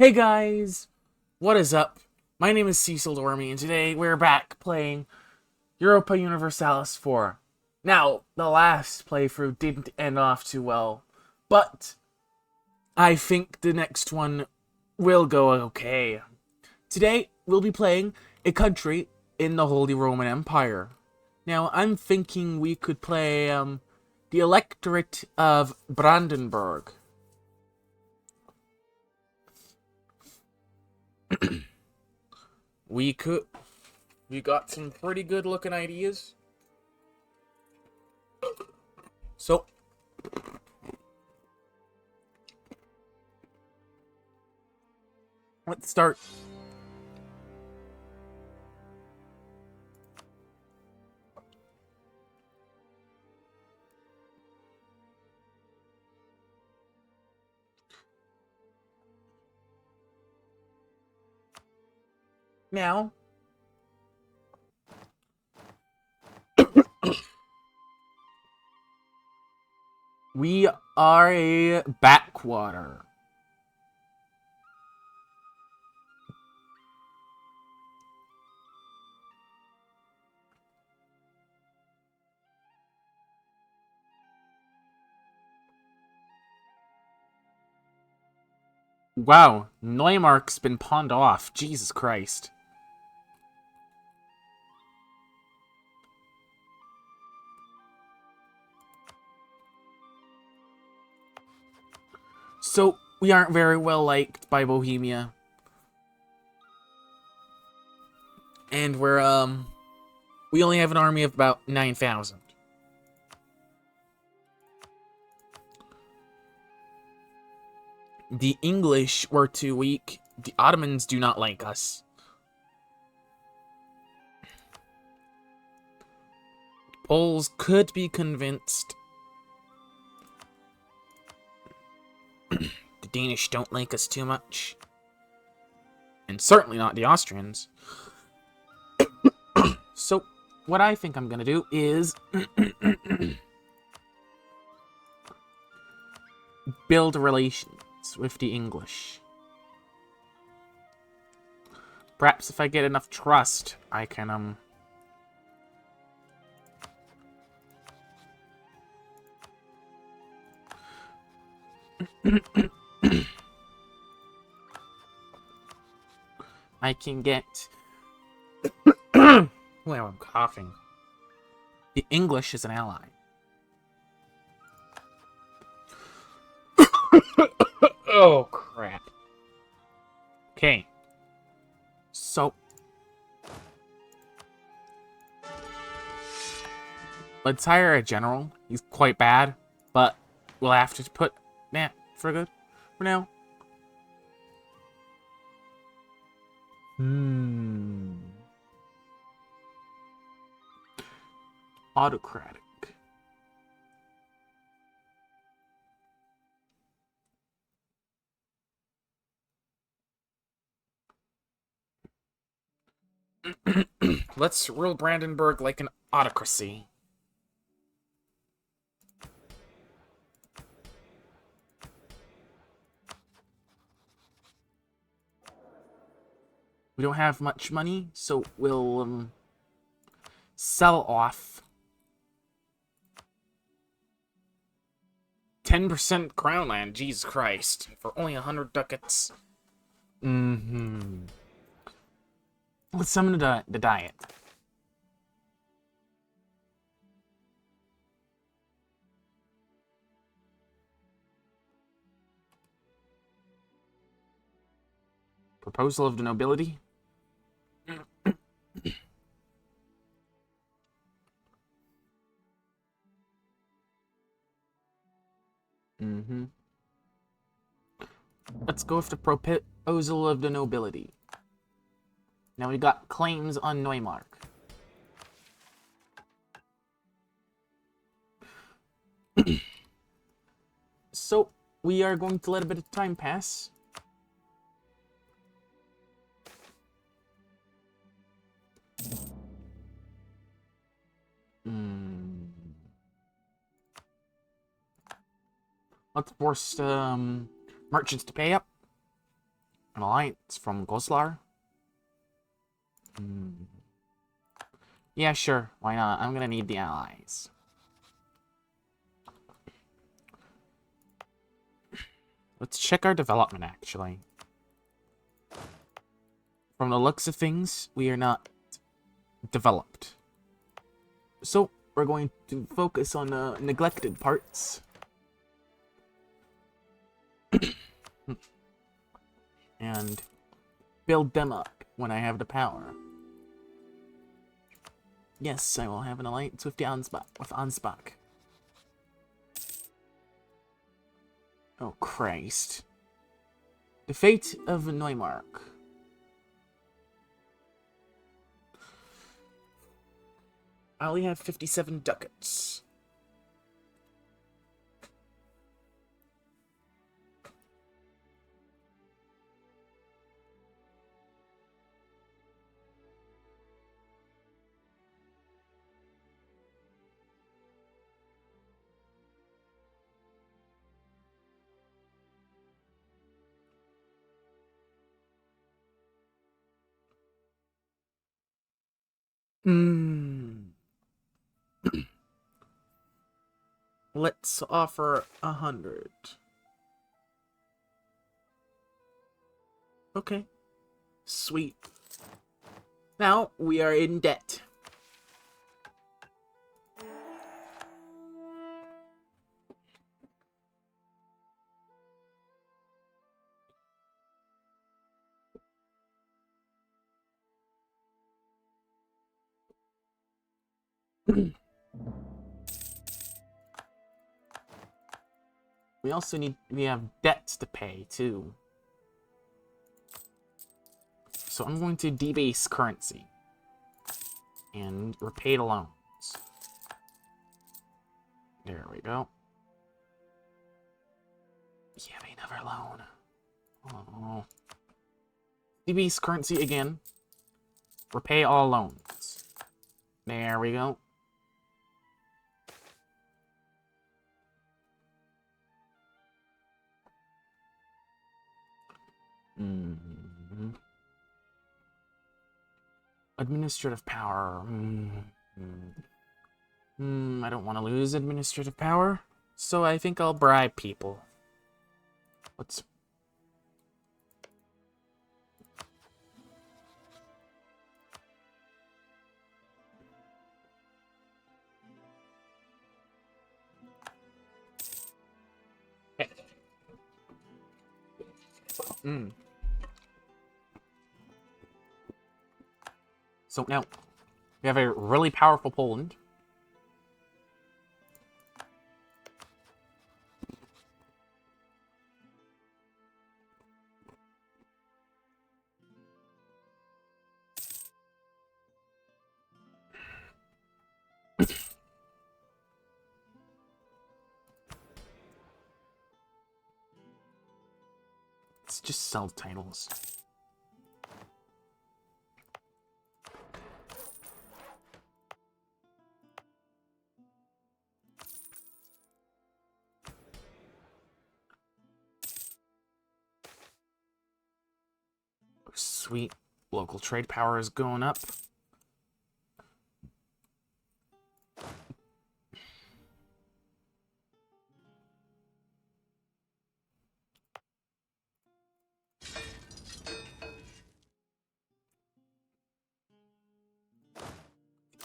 Hey guys, what is up? My name is Cecil Dormy, and today we're back playing Europa Universalis 4. Now, the last playthrough didn't end off too well, but I think the next one will go okay. Today, we'll be playing a country in the Holy Roman Empire. Now, I'm thinking we could play the Electorate of Brandenburg. We got some pretty good looking ideas. So, let's start. Now, we are a backwater. Wow, Neumark's been pawned off. Jesus Christ. So, we aren't very well liked by Bohemia. And we only have an army of about 9,000. The English were too weak. The Ottomans do not like us. Poles could be convinced. The Danish don't like us too much. And certainly not the Austrians. So, what I think I'm gonna do is build relations with the English. Perhaps if I get enough trust, I can, I can get... Well, I'm coughing. The English is an ally. Oh, crap. Okay. So... let's hire a general. He's quite bad, but we'll have to put that for good for now. Autocratic. Let's rule Brandenburg like an autocracy. We don't have much money, so we'll sell off 10% crown land. Jesus Christ, for only 100 ducats. Let's summon the diet. Proposal of the nobility. Let's go with the proposal of the nobility. Now we got claims on Neumark. So, we are going to let a bit of time pass. Let's force merchants to pay up. An alliance from Goslar? Yeah, sure. Why not? I'm gonna need the allies. Let's check our development, actually. From the looks of things, we are not developed. So, we're going to focus on the neglected parts. And build them up when I have the power. Yes, I will have an alliance with Ansbach. Oh, Christ. The fate of Neumark. I only have 57 ducats. Let's offer 100. Okay. Sweet. Now we are in debt. We have debts to pay too. So I'm going to debase currency and repay the loans. There we go. Yeah, another loan. Oh. Debase currency again. Repay all loans. There we go. Administrative power. I don't want to lose administrative power, so I think I'll bribe people. Let's... So now, we have a really powerful Poland. Let's just sell titles. Sweet. Local trade power is going up.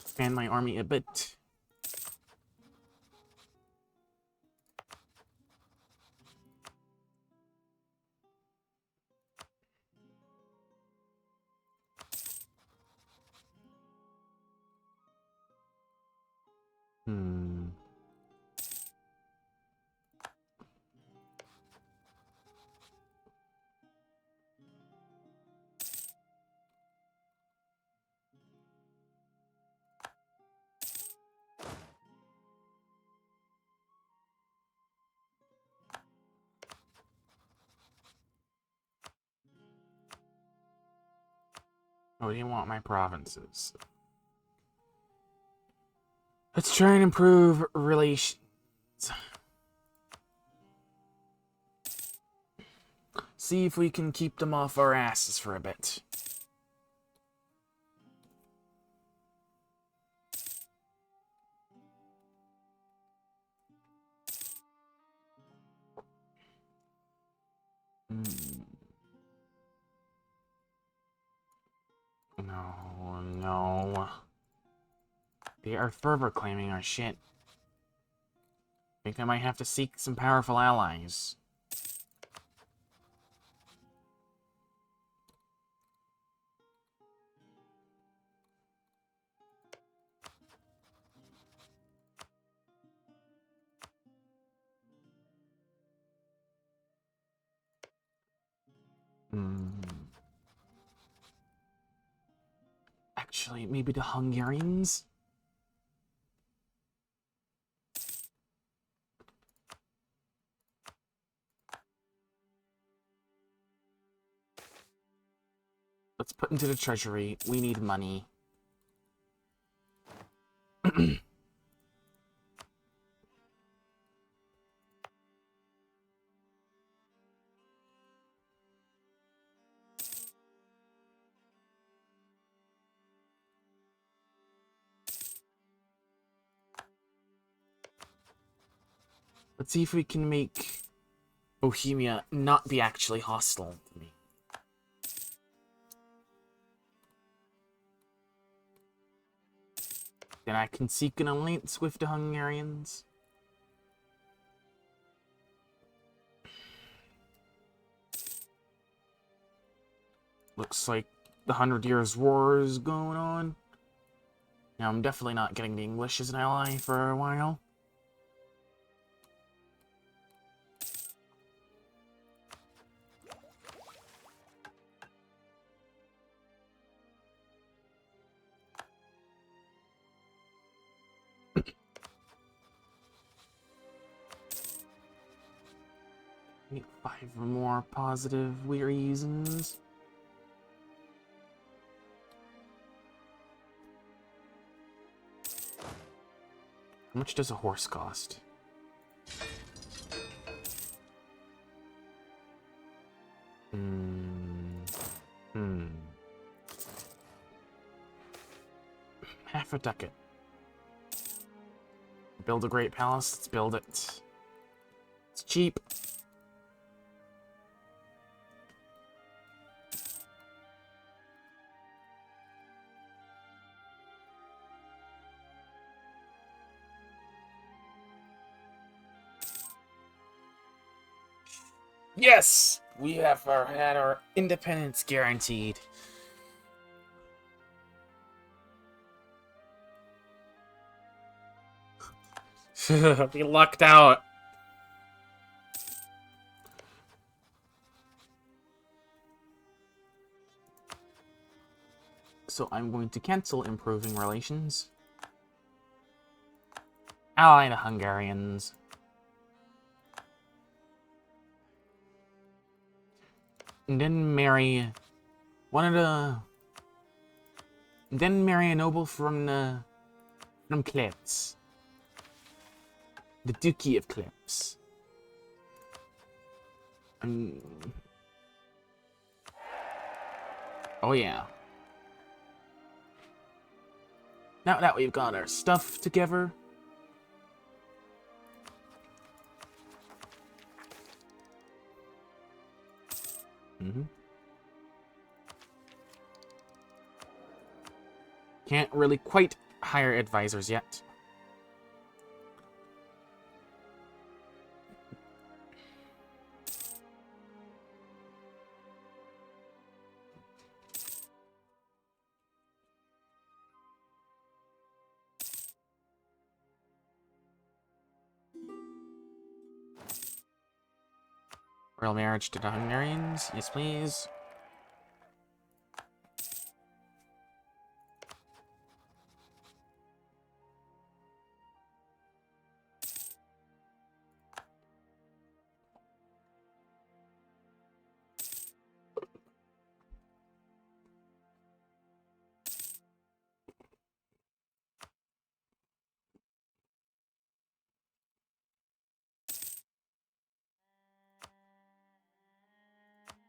Expand my army a bit. Oh, do you want my provinces? Let's try and improve relations. see if we can keep them off our asses for a bit. No, no. They are further claiming our shit. Think I might have to seek some powerful allies. Actually, maybe the Hungarians? Let's put into the treasury. We need money. Let's see if we can make Bohemia not be actually hostile to me. Then I can seek an alliance with the Hungarians. Looks like the 100 Years' War is going on. Now, I'm definitely not getting the English as an ally for a while. Need 5 more positive reasons. How much does a horse cost? Half a ducat. Build a great palace, let's build it. It's cheap. Yes! We have had our independence guaranteed. We lucked out. So I'm going to cancel improving relations. Ally the Hungarians. And then marry one of the... Then marry a noble from Klebs. The Duchy of Klebs. Oh yeah. Now that we've got our stuff together... Can't really quite hire advisors yet. Royal marriage to the Hungarians? Yes, please.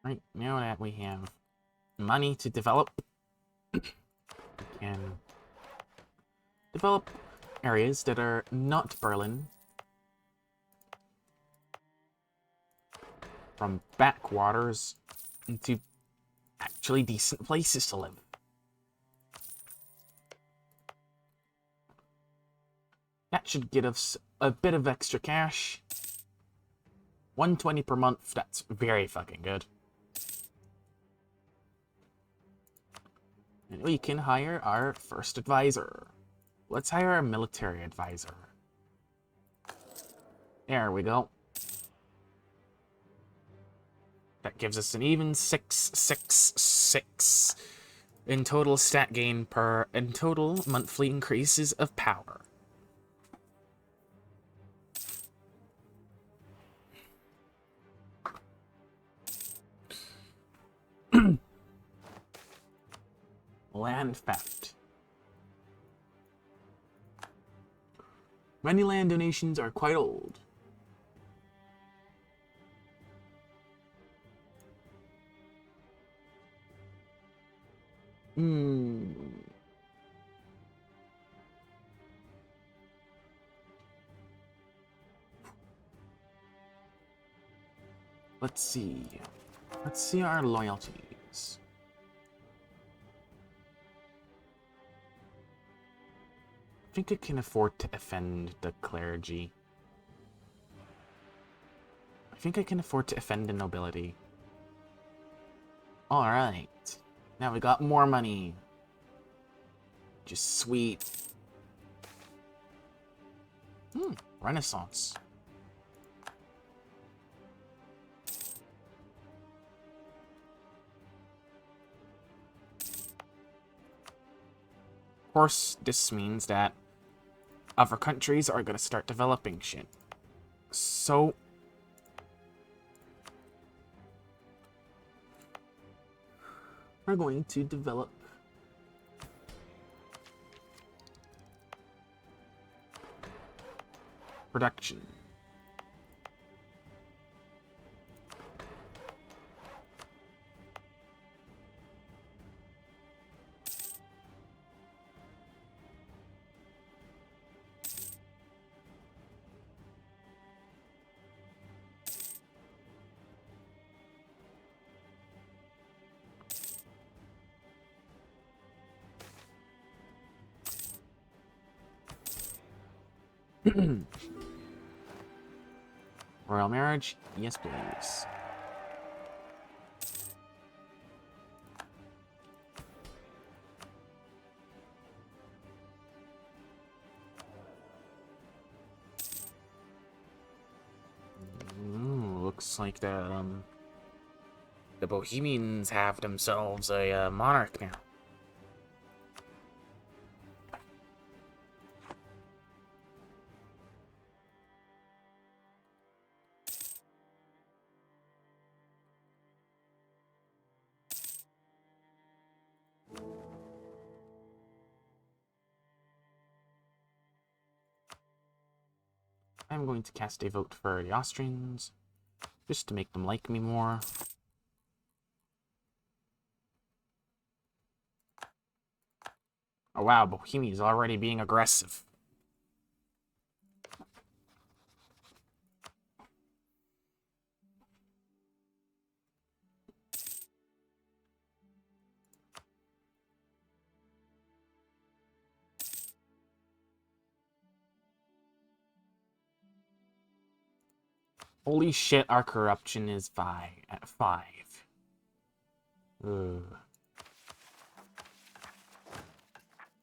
Right, now that we have money to develop, we can develop areas that are not Berlin, from backwaters into actually decent places to live. That should get us a bit of extra cash. 120 per month, that's very fucking good. And we can hire our first advisor. Let's hire a military advisor. There we go. That gives us an even 666 in total stat gain per, and total monthly increases of power. Land theft. Many land donations are quite old. Let's see. Let's see our loyalties. I think I can afford to offend the clergy. I think I can afford to offend the nobility. Alright. Now we got more money. Just sweet. Renaissance. Of course, this means that other countries are gonna start developing shit. So we're going to develop production. Royal marriage? Yes, please. Looks like the Bohemians have themselves a monarch now. I'm going to cast a vote for the Austrians, just to make them like me more. Oh wow, Bohemia is already being aggressive. Holy shit, our corruption is at 5. Ugh.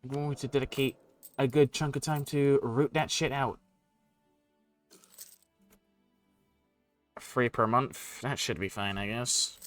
I'm going to dedicate a good chunk of time to root that shit out. 3 per month, that should be fine, I guess.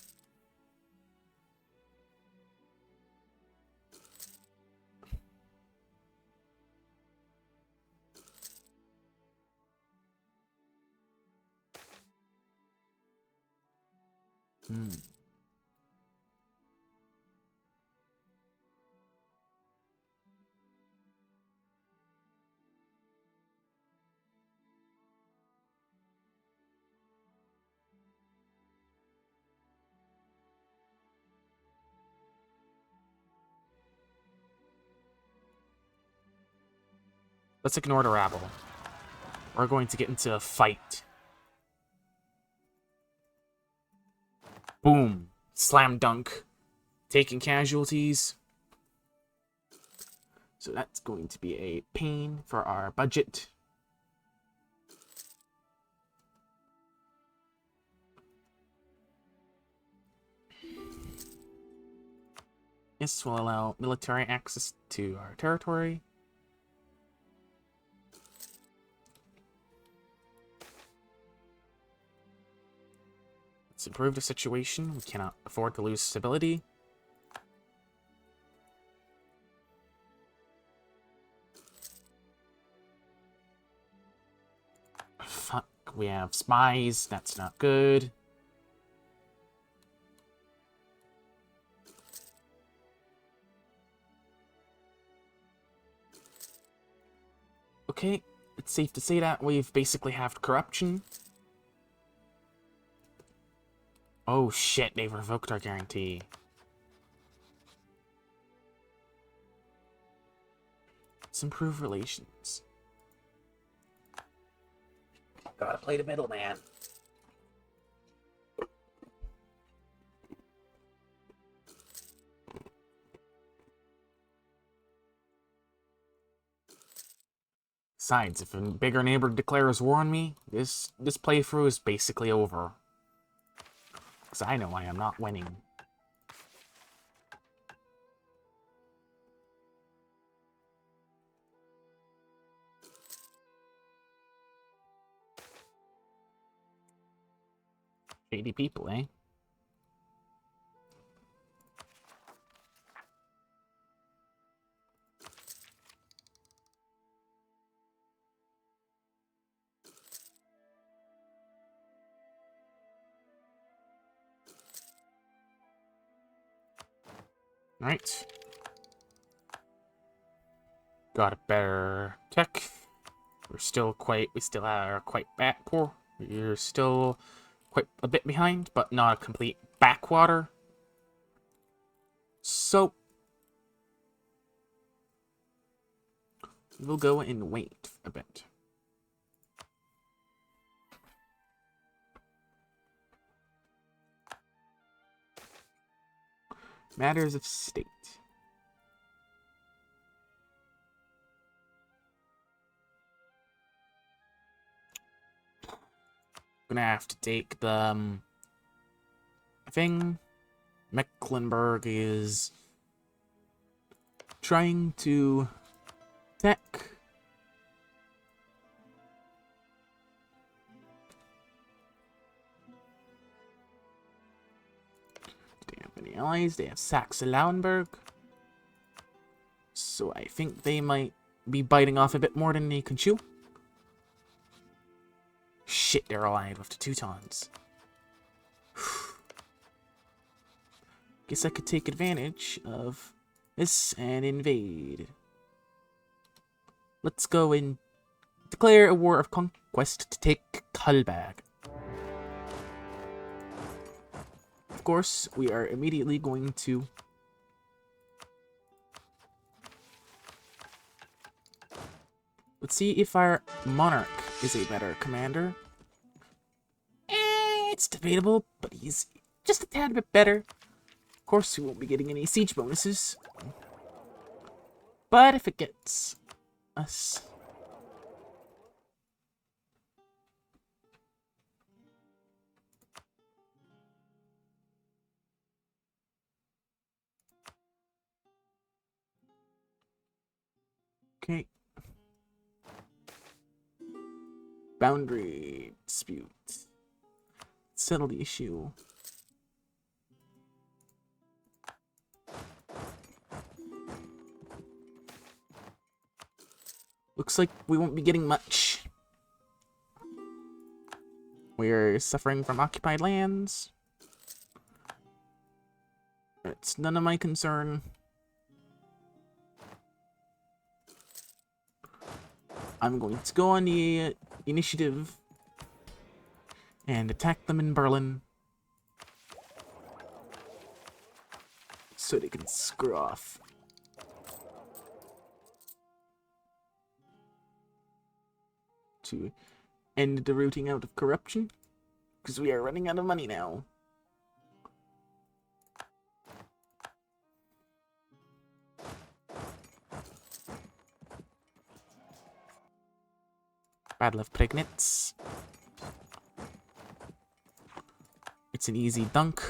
Let's ignore the rabble. We're going to get into a fight. Boom. Slam dunk. Taking casualties. So that's going to be a pain for our budget. This will allow military access to our territory. Let's improve the situation. We cannot afford to lose stability. Fuck, we have spies. That's not good. Okay, it's safe to say that we've basically halved corruption. Oh shit, they've revoked our guarantee. Let's improve relations. Gotta play the middleman. Besides, if a bigger neighbor declares war on me, this playthrough is basically over. Because I know I am not winning. Shady people, eh? Alright. Got a better tech. We still are quite poor. We're still quite a bit behind, but not a complete backwater. So we'll go and wait a bit. Matters of state. Gonna have to take the thing. Mecklenburg is trying to attack. They have any allies? They have Saxe-Lauenburg. So I think they might be biting off a bit more than they can chew. Shit, they're allied with the Teutons. Guess I could take advantage of this and invade. Let's go and declare a war of conquest to take Kalbag. Of course, we are immediately going to let's see if our monarch is a better commander. It's debatable, but he's just a tad bit better. Of course, we won't be getting any siege bonuses. But if it gets us... Okay. Boundary dispute. Settle the issue. Looks like we won't be getting much. We're suffering from occupied lands. It's none of my concern. I'm going to go on the initiative and attack them in Berlin so they can screw off. to end the rooting out of corruption, because we are running out of money now. Battle of Prignitz. It's an easy dunk.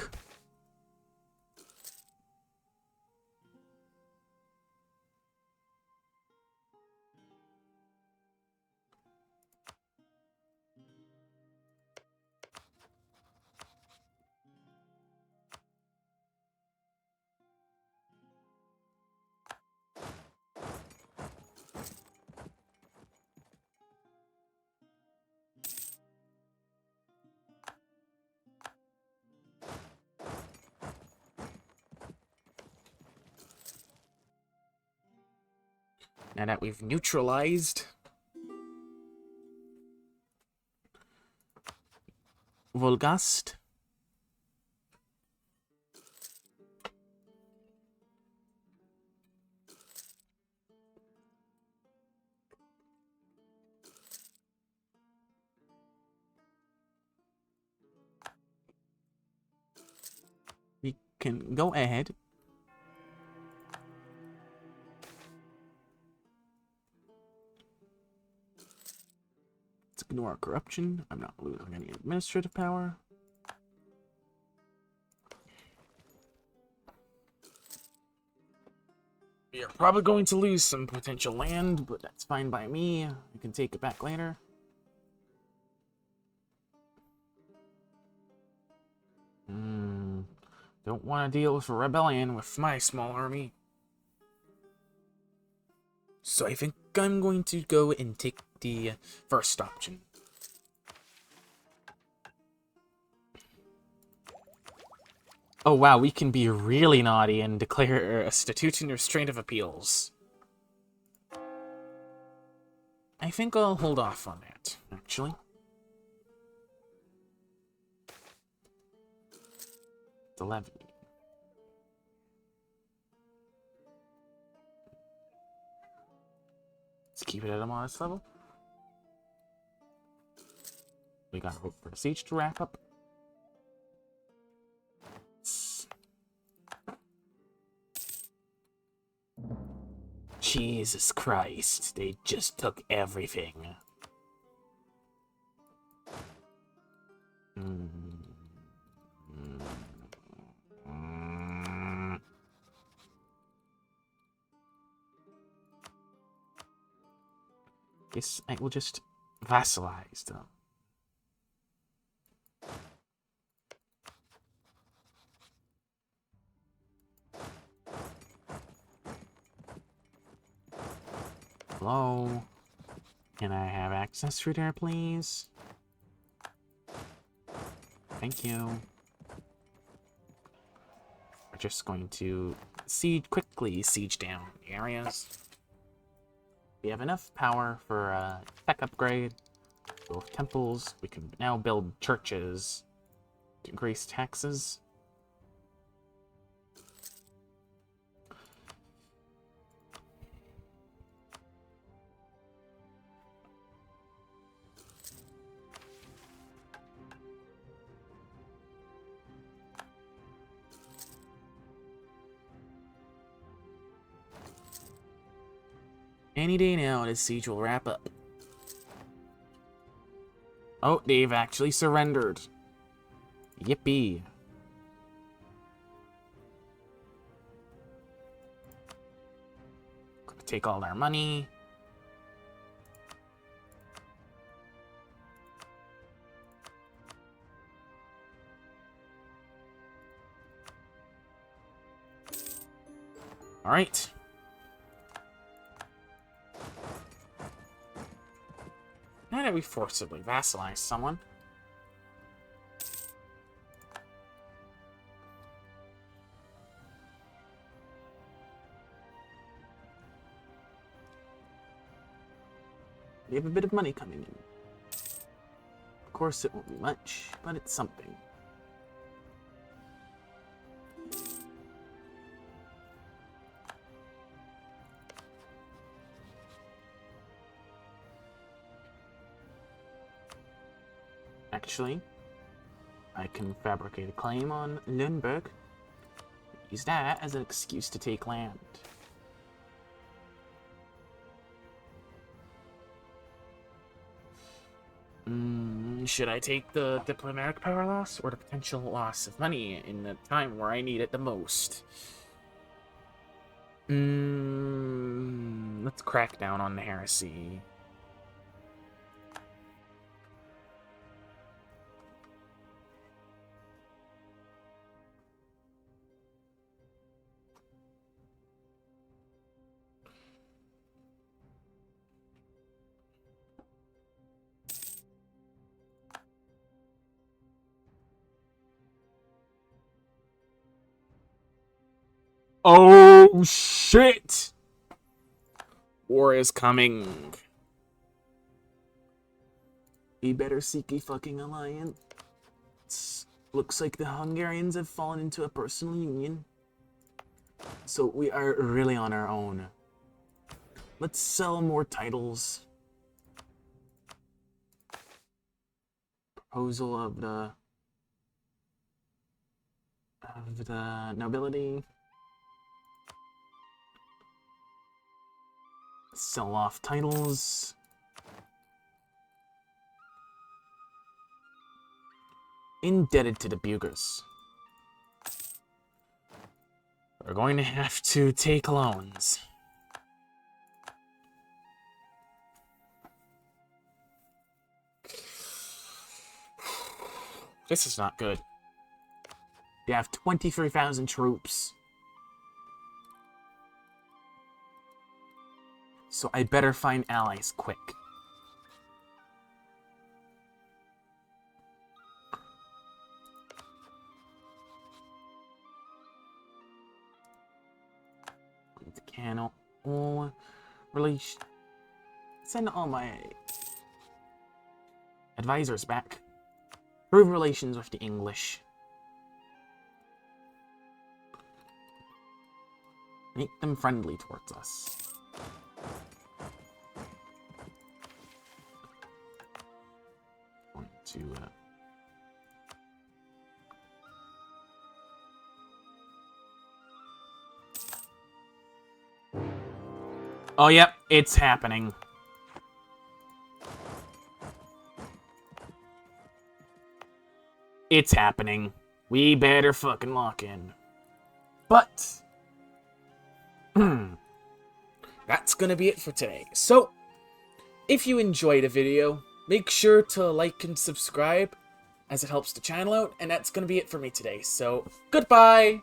Now that we've neutralized Volgast, we can go ahead. Let's ignore corruption. I'm not losing any administrative power. We are probably going to lose some potential land, but that's fine by me. I can take it back later. Don't want to deal with a rebellion with my small army. So I think I'm going to go and take the first option. Oh wow, we can be really naughty and declare a statute and restraint of appeals. I think I'll hold off on that, actually. It's 11. Let's keep it at a modest level. We gotta hope for the siege to wrap up. Jesus Christ, they just took everything. Guess I will just vassalize them. Hello? Can I have access through there, please? Thank you. We're just going to quickly siege down the areas. We have enough power for a tech upgrade. Both temples. We can now build churches to increase taxes. Any day now, this siege will wrap up. Oh, they've actually surrendered. Yippee. Gonna take all their money. All right. Now that we forcibly vassalize someone. We have a bit of money coming in. Of course, it won't be much, but it's something. actually, I can fabricate a claim on Lundberg. Use that as an excuse to take land. Should I take the diplomatic power loss or the potential loss of money in the time where I need it the most? Let's crack down on the heresy. Oh, shit! War is coming. We better seek a fucking alliance. Looks like the Hungarians have fallen into a personal union. So we are really on our own. Let's sell more titles. Proposal of the nobility. Sell off titles. Indebted to the Bugers. We're going to have to take loans. This is not good. They have 23,000 troops. So I better find allies quick. Cancel all relation. Send all my advisors back. Improve relations with the English. Make them friendly towards us. Going to oh, yep, it's happening. It's happening. We better fucking lock in. But that's gonna be it for today. So, if you enjoyed a video, make sure to like and subscribe, as it helps the channel out, and that's gonna be it for me today. So, goodbye!